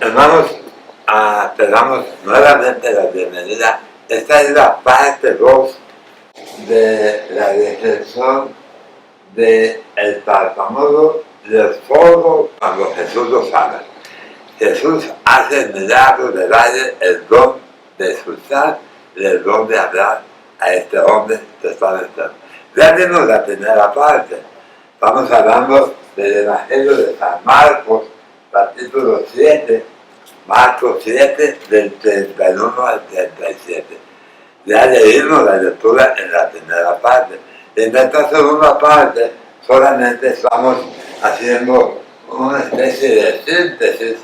Hermanos, te damos nuevamente la bienvenida. Esta es la parte 2 de la reflexión del tartamudo del sordo cuando Jesús lo sana. Jesús hace el milagro de darle el don de escuchar y el don de hablar a este hombre que estaba enfermo. Ya vimos la primera parte. Estamos hablando del Evangelio de San Marcos, capítulo 7, Marcos 7, del 31 al 37. Ya leímos la lectura en la primera parte. En esta segunda parte solamente estamos haciendo una especie de síntesis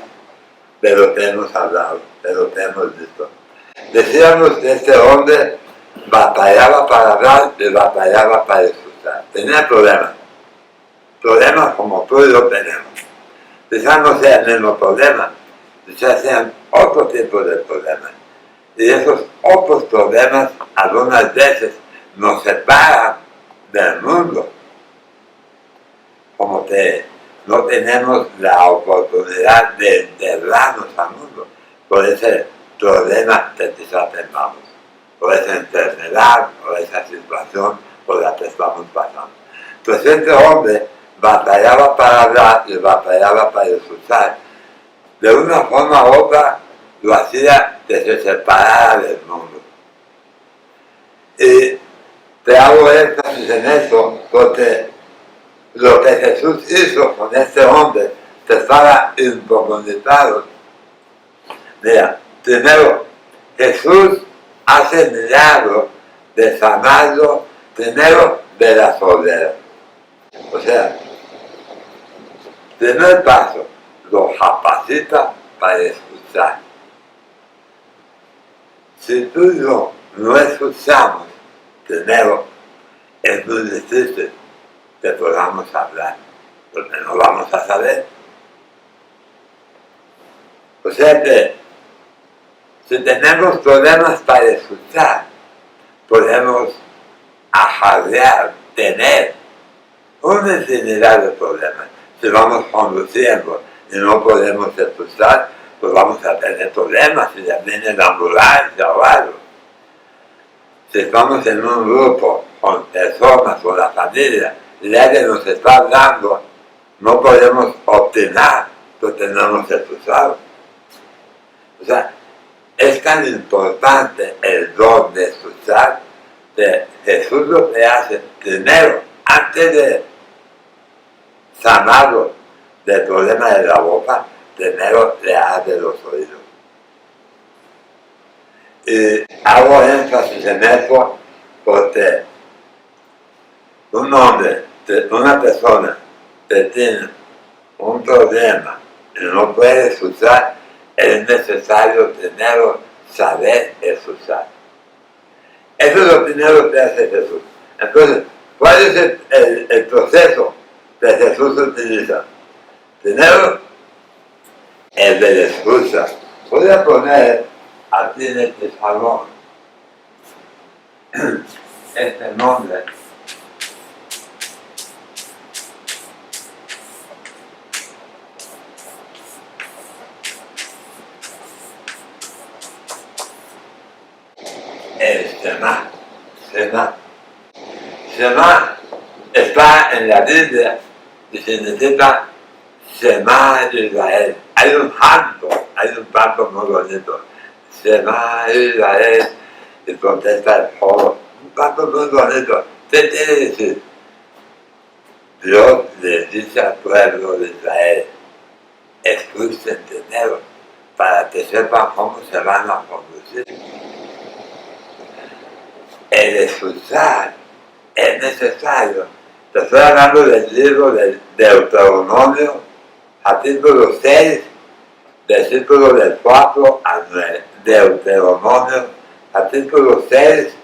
de lo que hemos hablado, de lo que hemos visto. Decíamos que este hombre batallaba para hablar y batallaba para escuchar. Tenía problemas como tú y yo tenemos. Quizás no sea el mismo problema, quizás sean otro tipo de problemas. Y esos otros problemas algunas veces nos separan del mundo. Como que no tenemos la oportunidad de integrarnos al mundo por ese problema que quizás tengamos, por esa enfermedad, por esa situación por la que estamos pasando. Entonces este hombre batallaba para hablar y batallaba para escuchar. De una forma u otra lo hacía que se separara del mundo. Y te hago énfasis en eso porque lo que Jesús hizo con este hombre que estaba incomunicado. Mira, primero, Jesús hace el milagro de sanarlo primero de la sordera. O sea, primer paso, lo capacita para escuchar. Si tú y yo no escuchamos primero, es muy difícil que podamos hablar, porque no vamos a saber. O sea que, si tenemos problemas para escuchar, podemos ajarrear, tener una infinidad de problemas. Si vamos conduciendo y no podemos escuchar, pues vamos a tener problemas si ya viene la ambulancia o algo. Si estamos en un grupo con personas o la familia y alguien nos está hablando, no podemos opinar porque no hemos escuchado. O sea, es tan importante el don de escuchar que Jesús lo que hace primero, antes de sanarlo del problema de la boca, primero le hace los oídos. Y hago énfasis en eso porque un hombre, una persona que tiene un problema y no puede escuchar, es necesario primero saber escuchar. Eso es lo primero que hace Jesús. Entonces, ¿cuál es el proceso que Jesús utiliza? Primero, el de la escucha. Voy a poner aquí en este salón este nombre. El Shema. Shema está en la Biblia y significa Shema Israel. Hay un canto muy bonito. Shema Israel, y contesta el pueblo. Un canto muy bonito. ¿Qué quiere decir? Dios le dice al pueblo de Israel, escuchen primero para que sepan cómo se van a conducir. El escuchar es necesario. Te estoy hablando del libro del Deuteronomio, capítulo 6, versículos del 4 al 9. Deuteronomio, capítulo 6,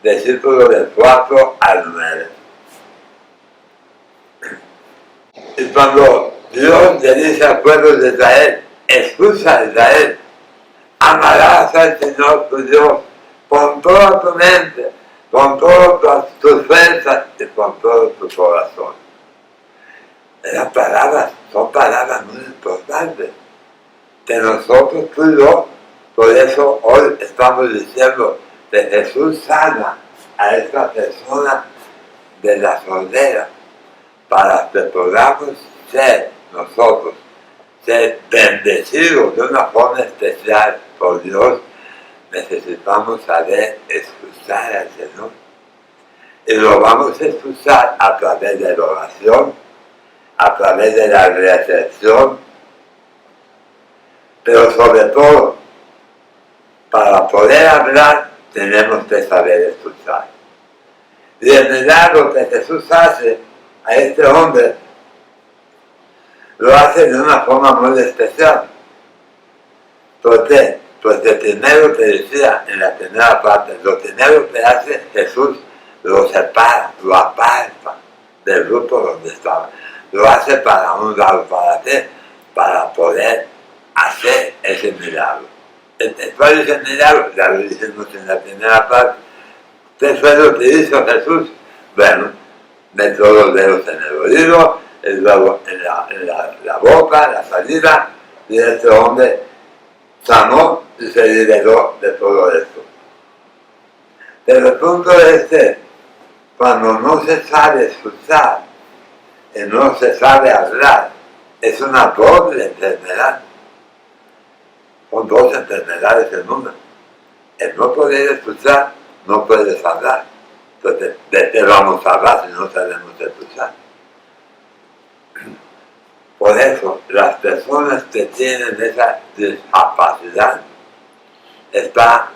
versículos del 4 al 9. Y cuando Dios le dice al pueblo de Israel, escucha Israel, amarás al Señor tu Dios con toda tu mente, con todas tus fuerzas y con todo tu corazón. Esas palabras son palabras muy importantes. de nosotros, tú y yo. Por eso hoy estamos diciendo que Jesús sana a esta persona de la sordera para que podamos ser nosotros, ser bendecidos de una forma especial por Dios. Necesitamos saber escuchar al Señor. Y lo vamos a escuchar a través de la oración, a través de la recepción, pero sobre todo, para poder hablar, tenemos que saber escuchar. Y el milagro que Jesús hace a este hombre, lo hace de una forma muy especial. ¿Por qué? Porque primero te decía en la primera parte, lo primero que hace Jesús, lo separa, lo aparta del grupo donde estaba. Lo hace para un lado, ¿para qué? Para poder hacer ese milagro. ¿Cuál es el milagro? Ya lo dijimos en la primera parte. ¿Qué fue lo que hizo Jesús? Bueno, metió los dedos en el oído, luego en la boca, la salida, y este hombre sanó y se liberó de todo esto. Pero el punto es que cuando no se sabe escuchar y no se sabe hablar, es una doble enfermedad. Son dos enfermedades en una. El no poder escuchar, no puedes hablar. Entonces, ¿de qué vamos a hablar si no sabemos escuchar? Por eso, las personas que tienen esa discapacidad, está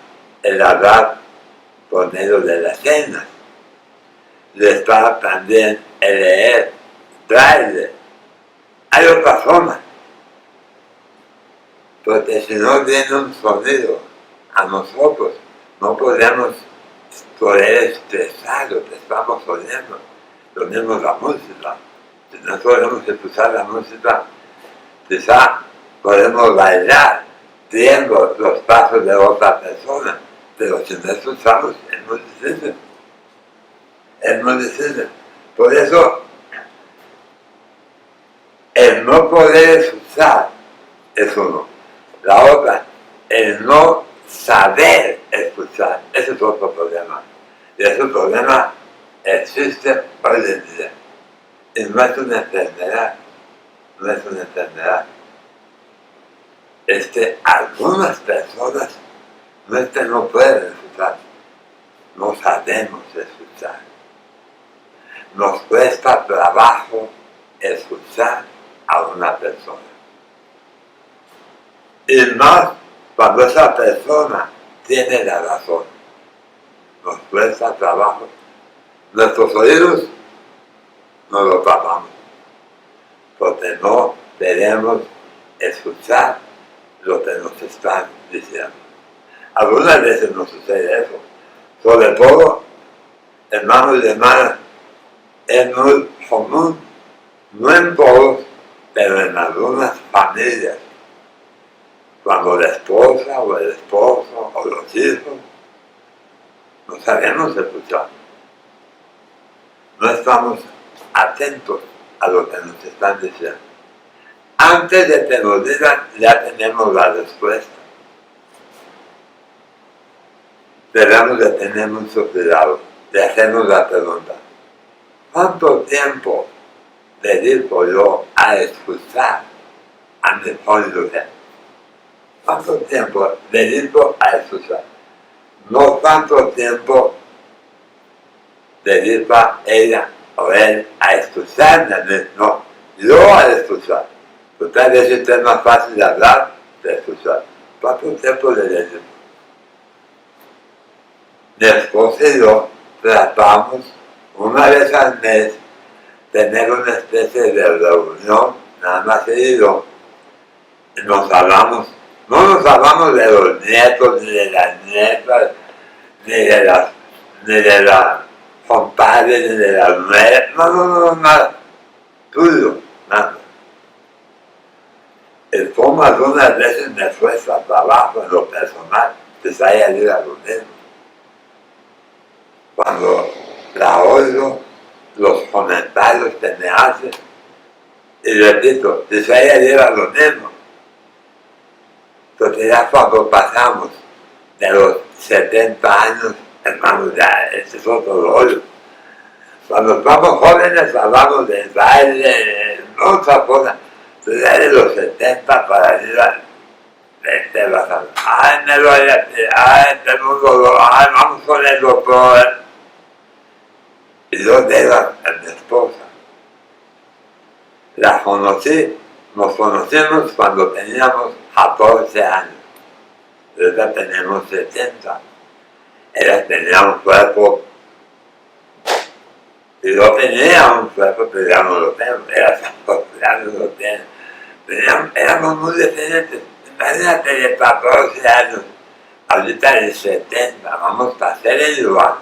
el hablar por medio de las señas, y está también el leer, braille. Hay otras formas, porque si no viene un sonido a nosotros, no podemos poder expresar lo que estamos oyendo. Lo mismo la música. Si no podemos escuchar la música, quizá podemos bailar viendo los pasos de otra persona, pero si no escuchamos es muy difícil. Es muy difícil. Por eso, el no poder escuchar es uno. La otra, el no saber escuchar, ese es otro problema. Y ese problema existe hoy en día. Y no es una enfermedad, no es una enfermedad. Es que algunas personas no es que no pueden escuchar, no sabemos escuchar. Nos cuesta trabajo escuchar a una persona. Y más cuando esa persona tiene la razón. Nos cuesta trabajo. Nuestros oídos no los tapamos, porque no queremos escuchar lo que nos están diciendo. Algunas veces nos sucede eso. Sobre todo, hermanos y hermanas, es muy común, no en todos, pero en algunas familias, cuando la esposa o el esposo o los hijos no sabemos escuchar. No estamos atentos a lo que nos están diciendo. Antes de que nos digan, ya tenemos la respuesta. Debemos de tener mucho cuidado, de hacernos la pregunta: ¿cuánto tiempo dedico yo a escuchar a mi cónyuge? ¿Cuánto tiempo dedico a escuchar? No cuánto tiempo dedica ella o él a escucharme, no, yo a escuchar. Tal vez es más fácil de hablar que escuchar. ¿Cuánto tiempo le dedico? Mi esposa y yo tratamos una vez al mes tener una especie de reunión, nada más seguido, y nos hablamos. No nos hablamos de los nietos, ni de las nietas, ni de las compadres, ni de las nueras, no, nada. Tuyo, nada. El cómo algunas veces me cuesta trabajo en lo personal que se haya ido a lo mismo. Cuando la oigo, los comentarios que me hacen, y repito, que se haya ido a lo mismo. porque ya cuando pasamos de los 70 años, hermanos, ya ese es otro rollo. Cuando estamos jóvenes hablamos del baile, otra cosa, pero ya de los 70 para arriba, te vas a... Ay, me duele, ay, tengo un dolor, ay, vamos con el doctor. Y yo dejo a mi esposa. La conocí, nos conocimos cuando teníamos 14 años. Ahorita tenemos 70. Ella tenía un cuerpo, y yo tenía un cuerpo, pero ya no lo tengo. Ella ya no lo tiene. Éramos muy diferentes. Imagínate de 14 años, ahorita de 70, vamos a hacer el igual.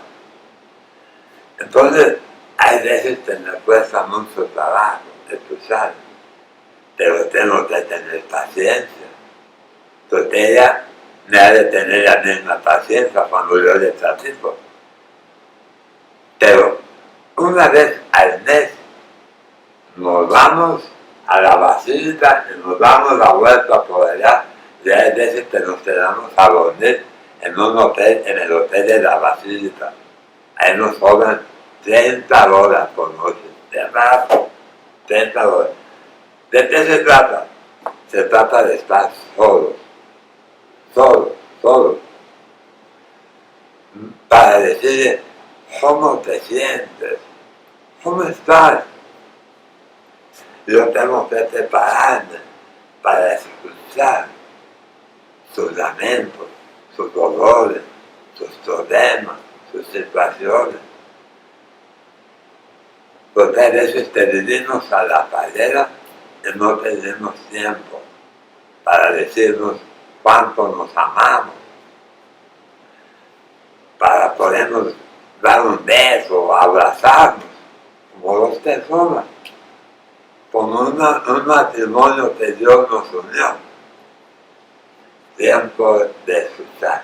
Entonces, hay veces que me cuesta mucho trabajo escuchar, pero tengo que tener paciencia, porque ella me ha de tener la misma paciencia cuando yo le platico. Pero una vez al mes nos vamos a la basílica y nos damos la vuelta por allá, y hay veces que nos quedamos a dormir en un hotel, en el hotel de la basílica. Ahí nos cobran 30 horas por noche, de verdad, 30 horas. ¿De qué se trata? Se trata de estar solos, solos, para decirle cómo te sientes, cómo estás. Yo tengo que prepararme para escuchar sus lamentos, sus dolores, sus problemas, sus situaciones. Porque a veces te vivimos a la carrera y no tenemos tiempo para decirnos cuánto nos amamos, para podernos dar un beso o abrazarnos como dos personas, como un matrimonio que Dios nos unió. Tiempo de escuchar.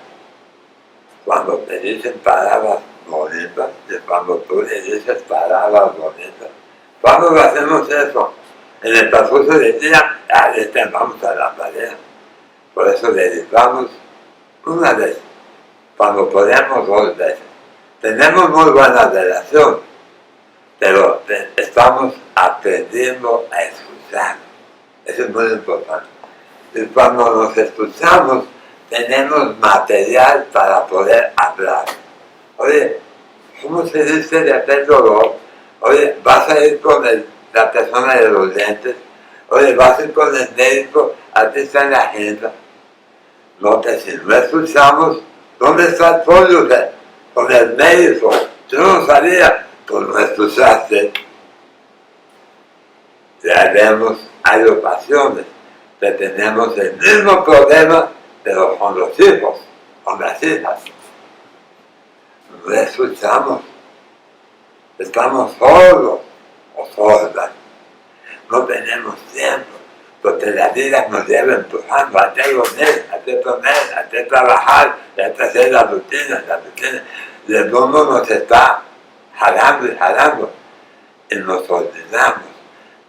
Cuando te dicen palabras bonitas y cuando tú le dices palabras bonitas. ¿Cuándo lo hacemos eso? En el transcurso del día, vamos a la pareja. Por eso le dedicamos una vez, cuando podemos 2 veces. Tenemos muy buena relación, pero estamos aprendiendo a escuchar. Eso es muy importante. Y cuando nos escuchamos, tenemos material para poder hablar. Oye, ¿cómo se dice de aquel dolor? Oye, vas a ir con la persona de los lentes. Oye, vas a ir con el médico, aquí está en la agenda. No, que si no escuchamos, ¿dónde está el folio con el médico? Yo no sabía, pues no escuchaste. Ya vemos, hay ocasiones que tenemos el mismo problema, pero con los hijos, con las hijas. No escuchamos, estamos solos o solas, no tenemos tiempo, porque la vida nos lleva empujando a dormir, a comer, a trabajar, a hacer la rutina, y el mundo nos está jalando y jalando, y nos olvidamos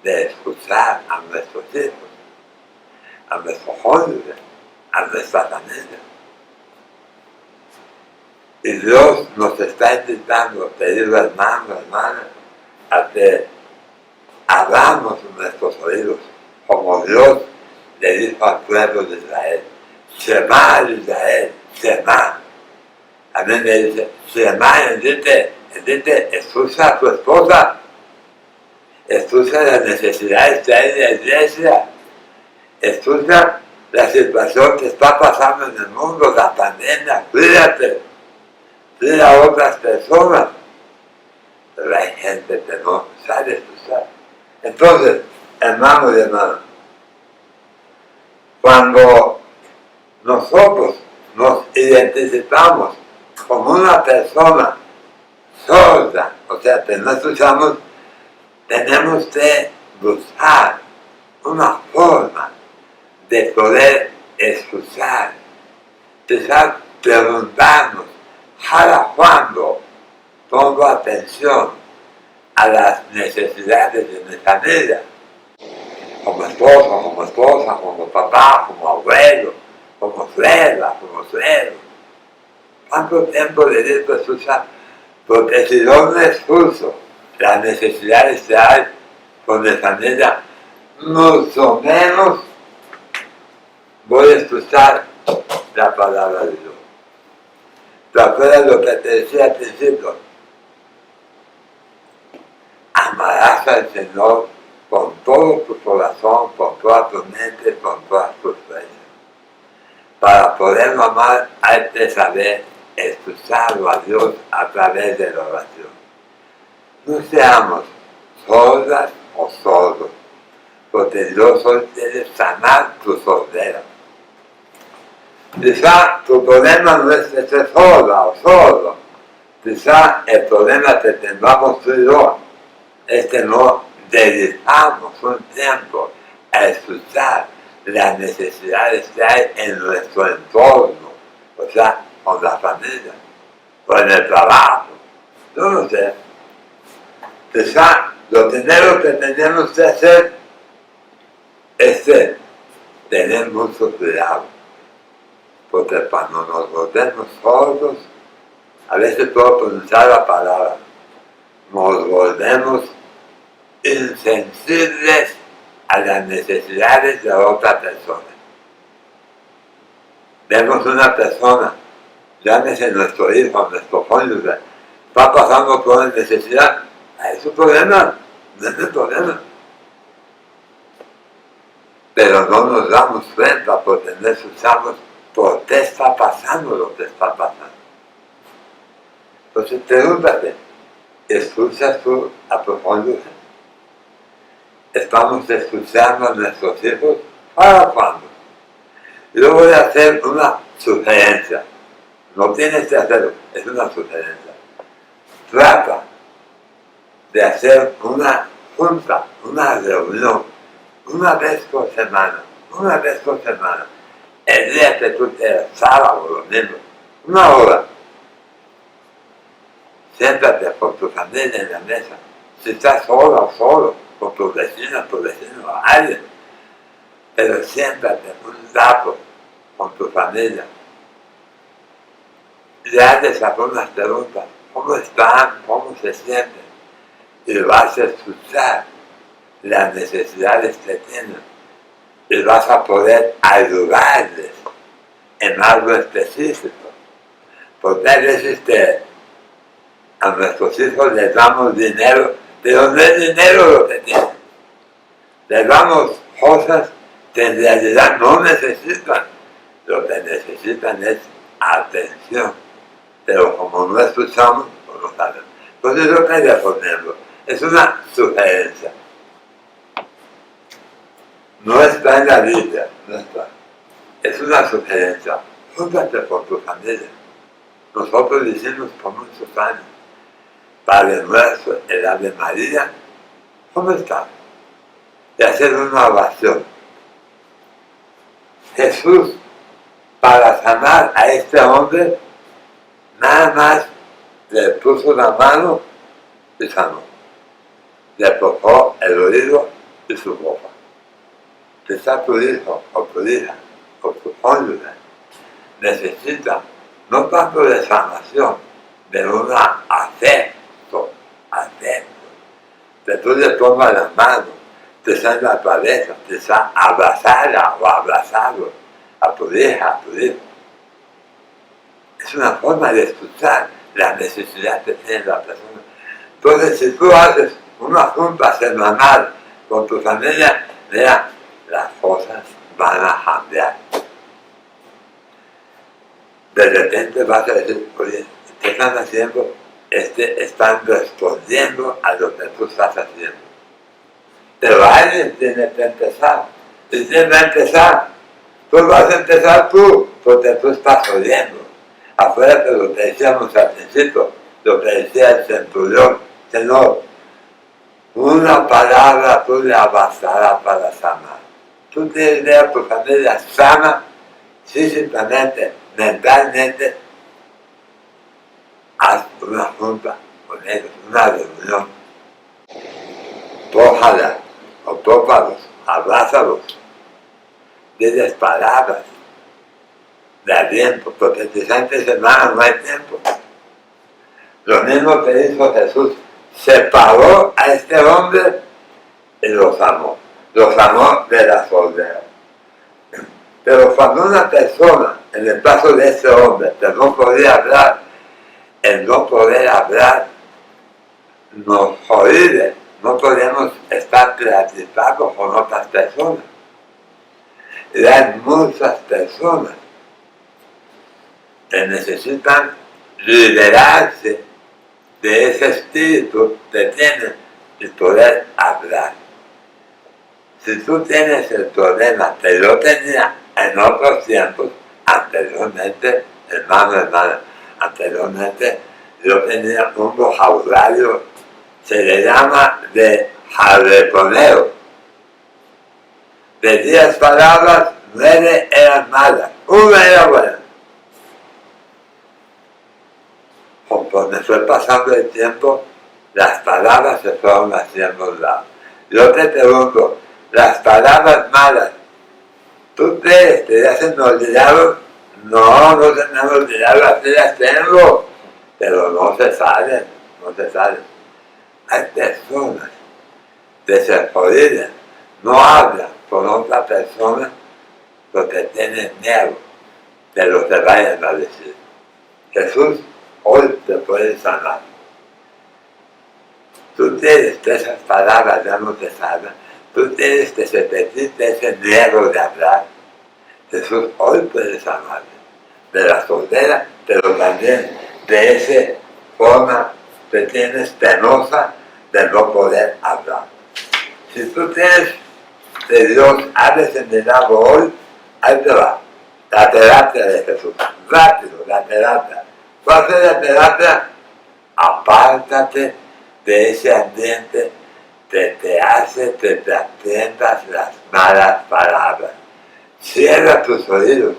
de escuchar a nuestros hijos, a nuestros cónyuges, a nuestra familia. Y Dios nos está invitando, queridos hermanos, hermanas, a que hablamos en nuestros oídos, como Dios le dijo al pueblo de Israel. Shema Israel, Shema. A mí me dice, Shema, dice, escucha a tu esposa, escucha las necesidades que hay en la iglesia, escucha la situación que está pasando en el mundo, la pandemia, cuídate. Cuida a otras personas, pero hay gente que no sabe escuchar. Entonces, hermanos y hermanas, cuando nosotros nos identificamos como una persona sorda, o sea, que no escuchamos, tenemos que buscar una forma de poder escuchar, quizás preguntarnos, ¿cada cuándo pongo atención a las necesidades de mi familia? Como esposo, como esposa, como papá, como abuelo, como suelo, como suelo. ¿Cuánto tiempo dedicas a usar? Porque si yo no expulso las necesidades que hay con mi familia, mucho menos voy a escuchar la palabra de Dios. ¿Te acuerdas lo que te decía al principio? Amarás al Señor con todo tu corazón, con toda tu mente, con todas tus fuerzas. Para poder amar hay que saber escucharlo a Dios a través de la oración. No seamos sordas o sordos, porque Dios hoy quiere sanar tu sordera. Quizá tu problema no es que estés sorda o sordo. Quizá el problema que tengamos tú y yo es que no dedicamos un tiempo a escuchar las necesidades que hay en nuestro entorno, o sea, con la familia, o en el trabajo. Yo no sé. Quizá lo primero que tenemos que hacer es tener mucho cuidado, porque cuando nos volvemos sordos, a veces puedo pronunciar la palabra, nos volvemos insensibles a las necesidades de otra persona. Vemos una persona, llámese nuestro hijo, nuestro cónyuge, está pasando por una necesidad, es su problema, no es mi problema. Pero no nos damos cuenta porque no escuchamos por qué está pasando lo que está pasando. Entonces pregúntate, ¿escuchas tú a tu cónyuge? ¿Estamos escuchando a nuestros hijos? ¿Para cuándo? Yo voy a hacer una sugerencia. No tienes que hacerlo, es una sugerencia. Trata de hacer una junta, una reunión, una vez por semana. El día que tú quieras, sábado o domingo, una hora. Siéntate con tu familia en la mesa. Si estás sola o solo, con tu vecino, alguien. Pero siéntate un rato con tu familia. Le haces algunas preguntas. ¿Cómo están? ¿Cómo se sienten? Y vas a escuchar las necesidades que tienen. Y vas a poder ayudarles en algo específico. Porque a veces a nuestros hijos les damos dinero, pero no es dinero lo que tienen. Les damos cosas que en realidad no necesitan. Lo que necesitan es atención. Pero como no escuchamos, no lo sabemos. Entonces yo quería ponerlo. Es una sugerencia. No está en la Biblia, no está. Es una sugerencia. Júntate con tu familia. Nosotros lo hicimos por muchos años. Padre nuestro, el Ave María, ¿cómo está? Y hacer una oración. Jesús, para sanar a este hombre, nada más le puso la mano y sanó. Le tocó el oído y su boca. Quizá tu hijo o tu hija o tu cónyuge necesita no tanto de sanación, de una afecto, que tú le tomas la mano, te sale la cabeza, te sale abrazarla o abrazarlo a tu hija, a tu hijo. Es una forma de escuchar la necesidad que tiene la persona. Entonces, si tú haces una junta semanal con tu familia, mira, las cosas van a cambiar. De repente vas a decir, oye, ¿qué están haciendo? Están respondiendo a lo que tú estás haciendo. Pero alguien tiene que empezar. ¿Y quién va a empezar? Tú vas a empezar tú, porque tú estás oyendo. Acuérdate de lo que decíamos al principio, lo que decía el centurión, Señor, una palabra tuya bastará para sanar. Tú tienes idea tu familia sana, físicamente, mentalmente, haz una junta con ellos, una reunión. Tójala, o tópalos, abrázalos, diles palabras, da tiempo, porque quizá entre semanas no hay tiempo. Lo mismo que hizo Jesús, separó a este hombre y los amó de la soledad. Pero cuando una persona, en el caso de ese hombre, que no podía hablar, el no poder hablar nos jode, no podemos estar platicados con otras personas. Y hay muchas personas que necesitan liberarse de ese espíritu que tienen y poder hablar. Si tú tienes el problema que yo tenía en otros tiempos, anteriormente, hermano, anteriormente yo tenía un vocabulario, se le llama de jarreponeo. De 10 palabras, 9 eran malas, una era buena. Conforme fue pasando el tiempo, las palabras se fueron haciendo un lado. Yo te pregunto, las palabras malas, ¿tú crees que ya se me olvidaron? No, no se me han olvidado, así las tengo, pero no se salen. Hay personas que se jodiden, no hablan con otra persona porque tienen miedo de lo que vayan a decir. Jesús hoy te puede sanar. Tú tienes que esas palabras ya no te salgan. Tú tienes que se te quite ese miedo de hablar. Jesús hoy puede sanarte de la sordera, pero también de esa forma que tienes penosa de no poder hablar. Si tú tienes de Dios, hables en el agua hoy, ahí te va. La terapia de Jesús. Rápido, la terapia. ¿Cuál es la terapia? Apártate de ese ambiente que te hace que te aprendas las malas palabras. Cierra tus oídos.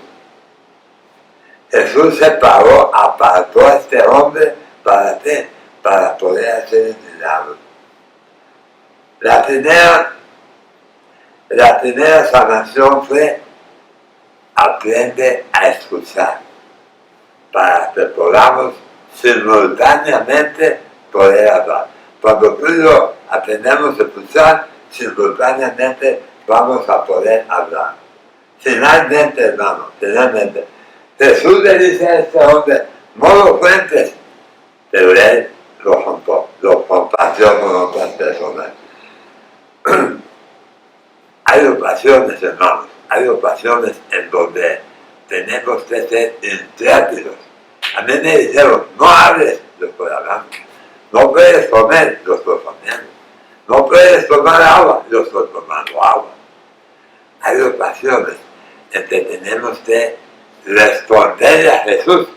Jesús apartó a este hombre para ti, para poder hacer el milagro. La primera sanación fue aprende a escuchar, para que podamos simultáneamente poder hablar. Cuando tú y yo aprendemos a escuchar, simultáneamente vamos a poder hablar. Finalmente, hermano, finalmente, Jesús le dice a este hombre, no lo cuentes, pero él lo compartió con otras personas. Hay ocasiones, hermanos, hay ocasiones en donde tenemos que ser intrépidos. A mí me dijeron, no hables, yo estoy hablando. No puedes comer, yo estoy comiendo. No puedes tomar agua, yo estoy tomando agua. Hay ocasiones en que tenemos que responder a Jesús.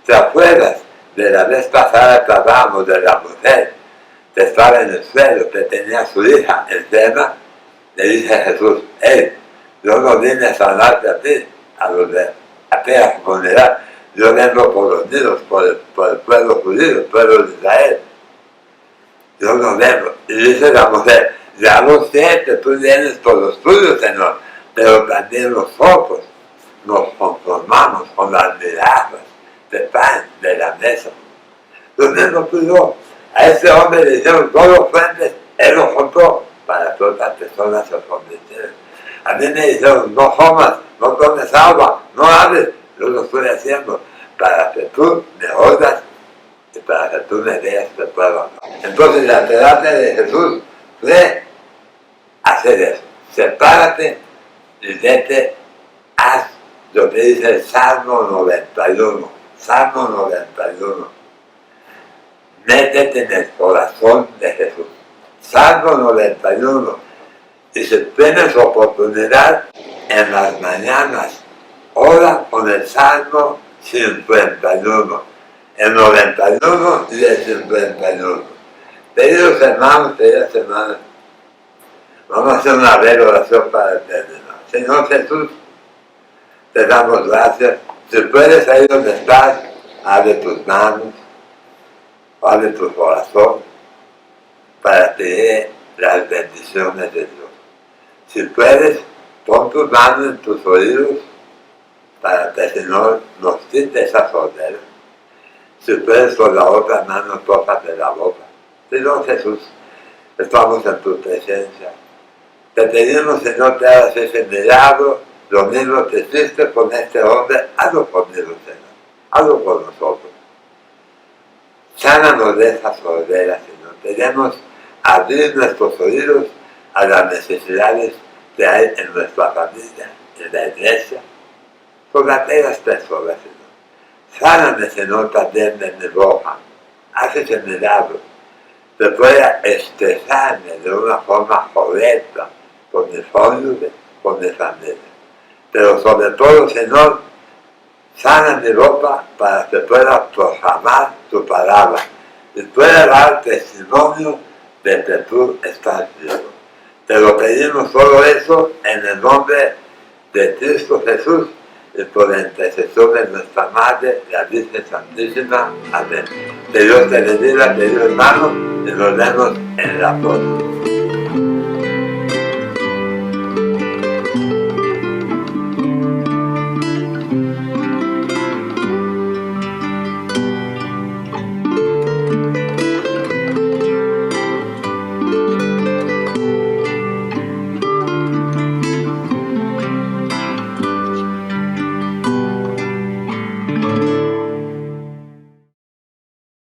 ¿Te acuerdas de la vez pasada que hablábamos de la mujer que estaba en el suelo, que tenía a su hija enferma? Le dice a Jesús, yo no vine a sanarte a ti, a aquella comunidad. Yo vengo por los niños, por el pueblo judío, el pueblo de Israel. Yo no vengo. Y dice la mujer, ya lo sé que tú vienes por los tuyos, Señor, pero también nosotros nos conformamos con las migajas de pan de la mesa. Lo mismo tú y yo. A ese hombre le dijeron, no lo cuentes, él lo contó para que otras personas se convirtieran. A mí me dijeron, no comas, no tomes agua, no hables. Yo lo estoy haciendo para que tú me oigas y para que tú me veas que puedo hablar. Entonces la terapia de Jesús fue hacer eso. Sepárate y vete, haz lo que dice el Salmo 91. Salmo 91. Métete en el corazón de Jesús. Salmo 91. Y si tienes oportunidad en las mañanas, ora con el Salmo 51. El 91 y el 51. Queridos hermanos, queridas hermanas, vamos a hacer una breve oración para terminar. Señor Jesús, te damos gracias. Si puedes ahí donde estás, abre tus manos, abre tu corazón, para que dé las bendiciones de Dios. Si puedes, pon tus manos en tus oídos, para que el Señor nos quite esa sordera. Si puedes con la otra mano, tócate la boca. Señor Jesús, estamos en tu presencia. Te pedimos, Señor, que hagas ese milagro, lo mismo que hiciste con este hombre, hazlo conmigo, Señor, hazlo con nosotros. Sánanos de esa sordera, Señor. Queremos abrir nuestros oídos a las necesidades que hay en nuestra familia, en la iglesia, con aquellas personas, Señor. Sáname, Señor, también de mi boca. Haz ese milagro. Que pueda expresarme de una forma correcta con mi cónyuge, con mi familia. Pero sobre todo, Señor, sana mi boca para que pueda proclamar tu palabra y pueda dar testimonio de que tú estás vivo. Te lo pedimos todo eso en el nombre de Cristo Jesús y por la intercesión de nuestra Madre, la Virgen Santísima. Amén. Que Dios te bendiga, querido hermano, y nos vemos en la próxima.